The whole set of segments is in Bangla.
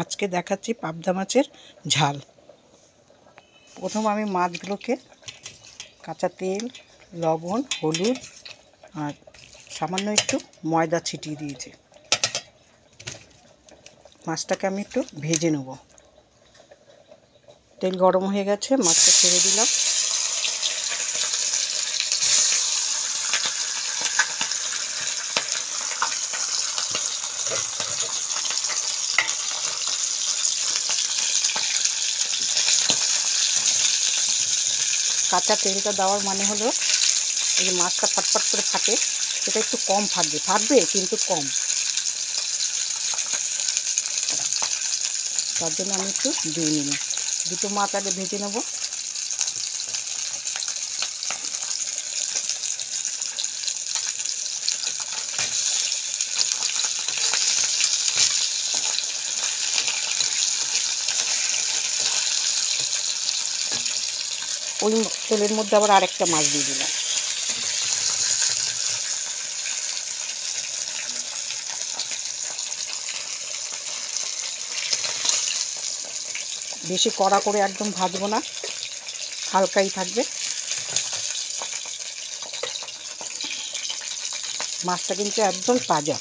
আজকে দেখাচ্ছি পাবদা মাছের ঝাল। প্রথম আমি মাছগুলোকে কাঁচা তেল, লবণ, হলুদ আর সামান্য একটু ময়দা ছিটিয়ে দিয়েছি। মাছটাকে আমি একটু ভেজে নেব। তেল গরম হয়ে গেছে, মাছটা ছেড়ে দিলাম। কাঁচা তেলটা দেওয়ার মানে হলো এই যে মাছটা ফটফট করে ফাটে, সেটা একটু কম ফাটবে কিন্তু কম। তার জন্য আমি একটু দিয়ে নিলাম। দুটো মাছ আগে ভেজে নেব। ওই তেলের মধ্যে আবার আরেকটা মাছ দিয়ে দিলাম। বেশি কড়া করে একদম ভাজবো না, হালকাই থাকবে। মাছটা কিন্তু একদম তাজা।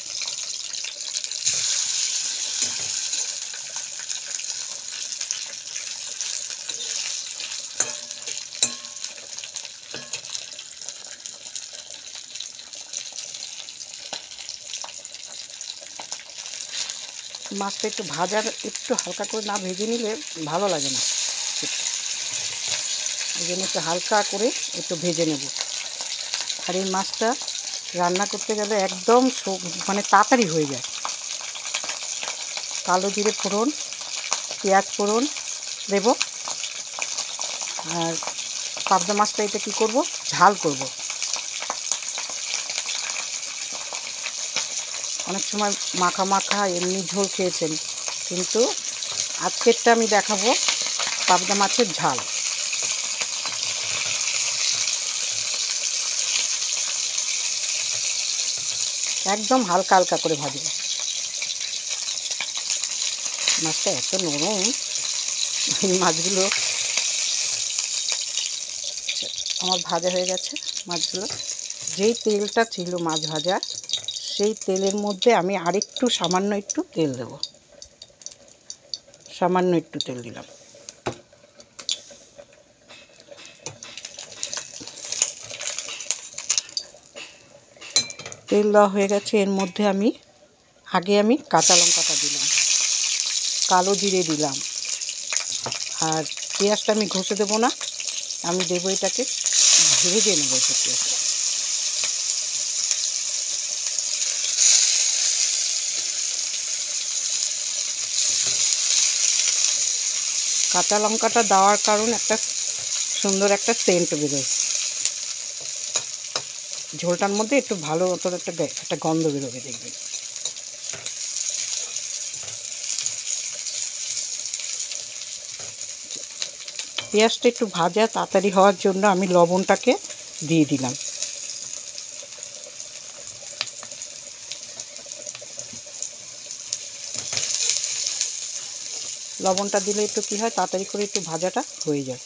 মাছটা একটু একটু হালকা করে না ভেজে নিলে ভালো লাগে না। এই জন্য একটু হালকা করে একটু ভেজে নেব। আর এই মাছটা রান্না করতে গেলে একদম মানে তাড়াতাড়ি হয়ে যায়। কালো জিরে ফোড়ন, পেঁয়াজ ফোড়ন দেব। আর পাবদা মাছটা এটা কী করব, ঝাল করব। অনেক সময় মাখা মাখা এমনি ঝোল খেয়েছেন, কিন্তু আজকেরটা আমি দেখাবো পাবদা মাছের ঝাল। একদম হালকা হালকা করে ভাজবো। মাছটা এত নরম, এই মাছগুলো আমার ভাজা হয়ে গেছে। মাছগুলো যেই তেলটা ছিল মাছ ভাজা, সেই তেলের মধ্যে আমি আরেকটু সামান্য একটু তেল দেব। সামান্য একটু তেল দিলাম। তেল দেওয়া হয়ে গেছে। এর মধ্যে আমি কাঁচা লঙ্কাটা দিলাম, কালো জিরে দিলাম। আর পেঁয়াজটা আমি ঘষে দেবো না, আমি দেবো এটাকে ভেজে নেবো। কাঁচা লঙ্কাটা দেওয়ার কারণ একটা সুন্দর একটা সেন্ট বেরোয়। ঝোলটার মধ্যে একটু ভালো মতো একটা গন্ধ বেরোবে, দেখবেন। পেঁয়াজটা একটু ভাজা তাড়াতাড়ি হওয়ার জন্য আমি লবণটাকে দিয়ে দিলাম। লবণটা দিলে একটু কী হয়, তাড়াতাড়ি করে একটু ভাজাটা হয়ে যায়।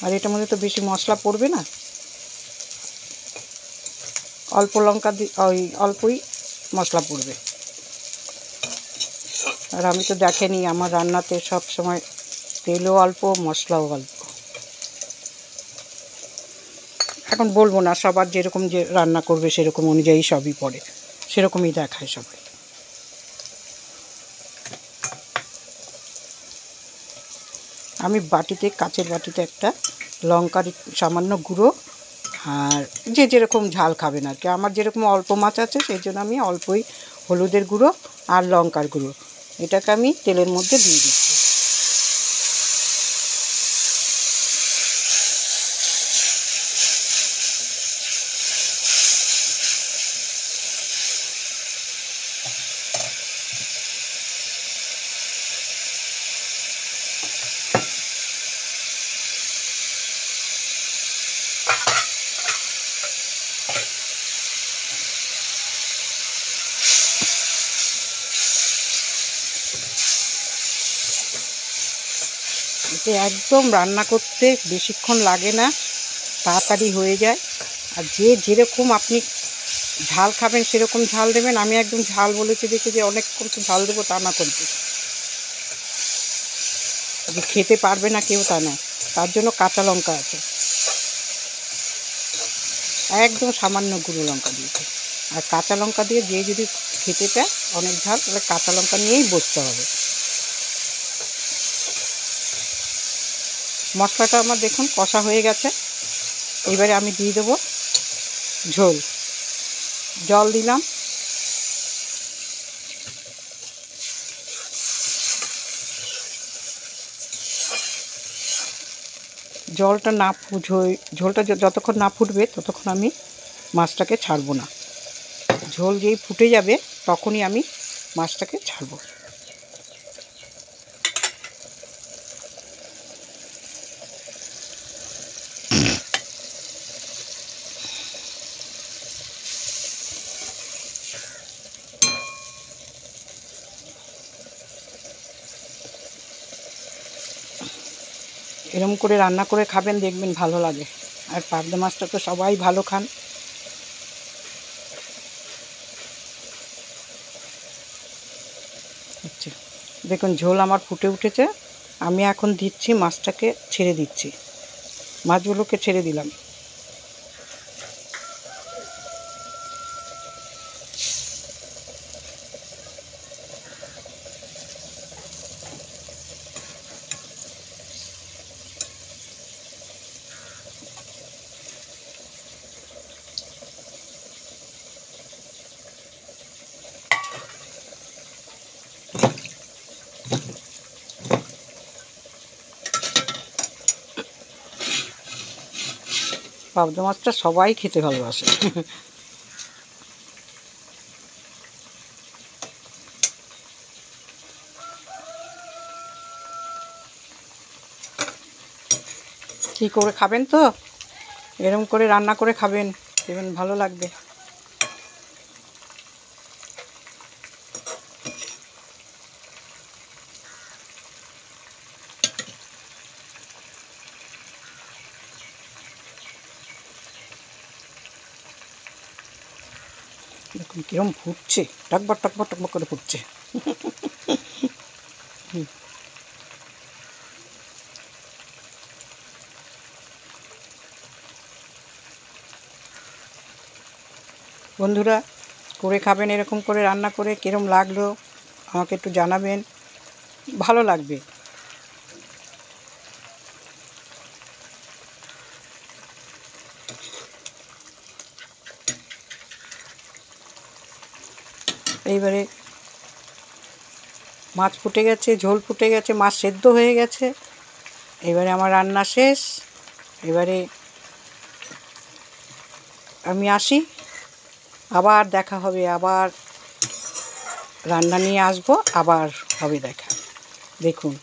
আর এটার মধ্যে তো বেশি মশলা পড়বে না, অল্প লঙ্কা ওই অল্পই মশলা পড়বে। আর আমি তো দেখেনি, আমার রান্নাতে সব সময় তেলও অল্প, মশলাও অল্প। এখন বলবো না, সবার যেরকম যে রান্না করবে সেরকম অনুযায়ী সবই পড়ে, সেরকমই দেখায় সবাই। আমি কাঁচের বাটিতে একটা লঙ্কার সামান্য গুঁড়ো, আর যেরকম ঝাল খাবেন আর কি। আমার যেরকম অল্প মাছ আছে, সেই জন্য আমি অল্পই হলুদের গুঁড়ো আর লঙ্কার গুঁড়ো এটাকে আমি তেলের মধ্যে দিয়ে দিচ্ছি। এতে একদম রান্না করতে বেশিক্ষণ লাগে না, তাড়াতাড়ি হয়ে যায়। আর যে যেরকম আপনি ঝাল খাবেন সেরকম ঝাল দেবেন। আমি একদম ঝাল বলেছি দেখে যে অনেকক্ষণ তো ঝাল দেবো তা না, কিন্তু যে খেতে পারবে না কেউ তা না, তার জন্য কাঁচা লঙ্কা আছে, একদম সামান্য গুঁড়ো লঙ্কা দিয়েছে। আর কাঁচা লঙ্কা দিয়ে যে যদি খেতে চায় অনেক ঝাল, তাহলে কাঁচা লঙ্কা নিয়েই বসতে হবে। মশলাটা আমার দেখুন কষা হয়ে গেছে। এবারে আমি দিয়ে দেবো ঝোল, জল দিলাম। জলটা না ঝোলটা যতক্ষণ না ফুটবে ততক্ষণ আমি মাছটাকে ছাড়বো না। ঝোল যেই ফুটে যাবে তখনই আমি মাছটাকে ছাড়বো। এরকম করে রান্না করে খাবেন, দেখবেন ভালো লাগে। আর পাবদা মাছটা তো সবাই ভালো খান। আচ্ছা, দেখুন ঝোল আমার ফুটে উঠেছে। আমি এখন দিচ্ছি মাছটাকে, ছেড়ে দিচ্ছি, মাছগুলোকে ছেড়ে দিলাম। পাবদা মাছটা সবাই খেতে ভালোবাসে। কী করে খাবেন তো, এরকম করে রান্না করে খাবেন, দেখবেন ভালো লাগবে। দেখুন কীরকম ফুটছে, টকবক টকবক টকবক করে ফুটছে। বন্ধুরা করে খাবেন, এরকম করে রান্না করে কীরকম লাগলো আমাকে একটু জানাবেন, ভালো লাগবে। এইবারে মাছ ফুটে গেছে, ঝোল ফুটে গেছে, মাছ সেদ্ধ হয়ে গেছে। এবারে আমার রান্না শেষ। এবারে আমি আসি, আবার দেখা হবে, আবার রান্না নিয়ে আসবো, আবার হবে দেখা। দেখুন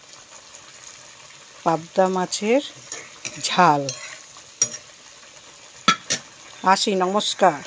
পাবদা মাছের ঝাল। আসি, নমস্কার।